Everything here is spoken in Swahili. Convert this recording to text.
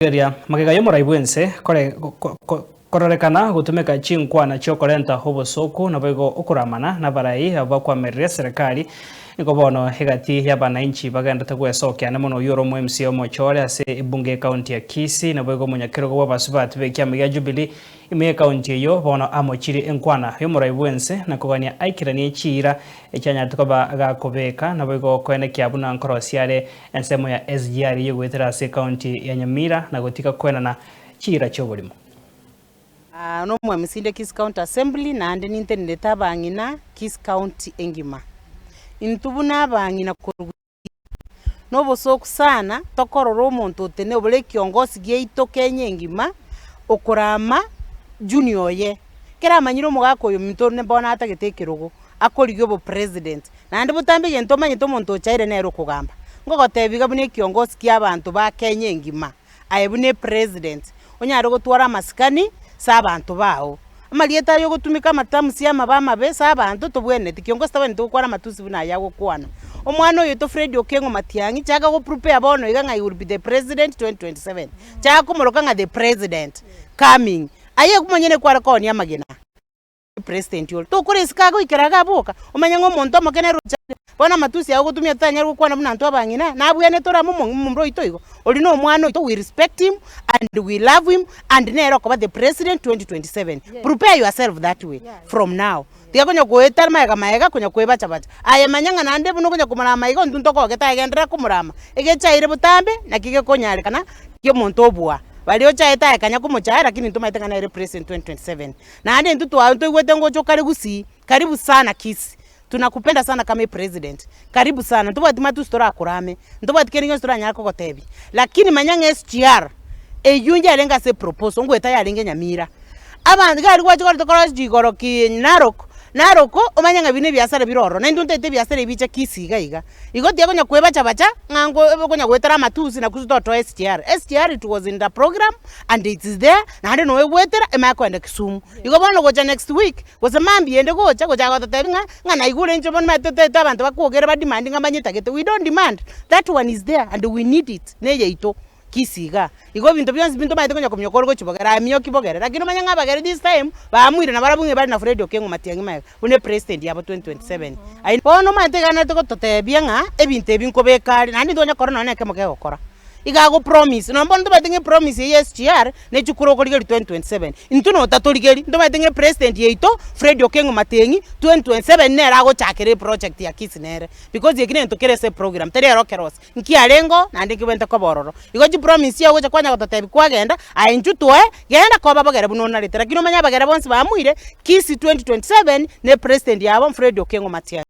Geria magega yo muraibwense kororekana gutumika chinkwana cyo korenta hobosoku na bego okuramana na barai abakwamerera serikali niko bono hegati ya bananchi baganda tagwesokia na mono yoro mu MCO mochore ase ibunge county ya Kisii na bego munyakiro gwa basubati be kyama ya Jubilee ime county yo bono amochiri enkwana yo muraibwense na kogania aikirani chira ekyanya tukoba gakobeka na bego kwene kyabuna nkorosiare ensemo ya SGR yegwetera ase county ya Nyamira na gotika kwena na chira cyo bulimo no mwisinde Kisii County Assembly na ande nintende tabangina Kisii County engima intubuna abangina korugu no bosoku sana tokororo omonto otene obule kiongozi gyeito Kenya engima okorama junior ye kera manyiro mugako yo minto ne bona atagetekerogo akorigyo bo president na ande butambe gento manyito omonto ochaire nero kugamba ngogotebiga bune kiongozi ky'abantu ba Kenya engima ayebune president onyaro gotwara amasikani sabantu bao amalieta yo gutumika matamusi amabama be sabantu tobwene tikiongozi tabane tukwara matusi buna yago kwana omwana oyo to Fred Okengo Matiang'i chaga go prepare bono iga ngai will be the president 2027 chaga kumoroka nga the president coming aye kumonyene kwara koni amagena president yo to kuri sikago ikiraga boka omanya ngo monto mokene rucha bona matusi yago gutumia tanya go kwana buna nto abangina nabwene tora mumbro itoigo oli no omwana oyo we respect him and we love him and nero ko the president 2027 yes. Prepare yourself that way yes. From now tiakonya goetar maega konya kwebacha bacha aye manyanga nande buno konya kumara maigo ndunto ko geta agendera kumurama egechaire butambe na kige konyare kana kyo monto obwa balio chaita akanya kumuchara lakini ntumaite kana ile president 2027 na ande ntutu wa ntoigwete ngocho karibu sana Kisii tunakupenda sana kama president karibu sana ntubati matu story akurame ntubati kerinyo story nyako gotebi lakini manyanga SGR eyunja alenga se proposal ngweta yalinge Nyamira abantu gari kwa chikoro tokoro jigoro ki naroko omanyanga bine byasare biroro na ndunte byasare bicha Kisii gaiga igoti yakonya kwebacha bacha ngango konya gwetera matusi na kuzutoto SGR it was in the program and it is there na hande no gwetera emakwenda Kisumu igo bono gocha next week gosa mambi ende gocha gotatebinga ngana igure nje bono matete abantu bakugere ba demanding amanyita gete we don't demand that one is there and we need it neye ito Kisiga igo bintu byonse bintu bayite konya kumyokoro go chibogera amyo kibogera lakini manyanga bagere this time baamwire na barabunge bari na Fred Okengo Matiang'i maye une president yabo 2027 ayi bono mate kana to totebia nga ebintu ebinkobekari nandi tonya corona neke moke gokora igago promise no mbondo batinge promise ya SGR ne chukuro koligeri 2027 intuno tatoligeri ndo batinge president yeito Fred Okengo Matiang'i 2027 nera go chakere project ya Kisii nere because yekine ntokere se program tere rokeros nki alengo na ndiki bente ko bororo igo chi promise ya go chakwanya gototebi kwagenda ainjutwe genda ko babagere bunona litera kino manya bagere bonse bamwire Kisii 2027 ne president yabo Fred Okengo Matiang'i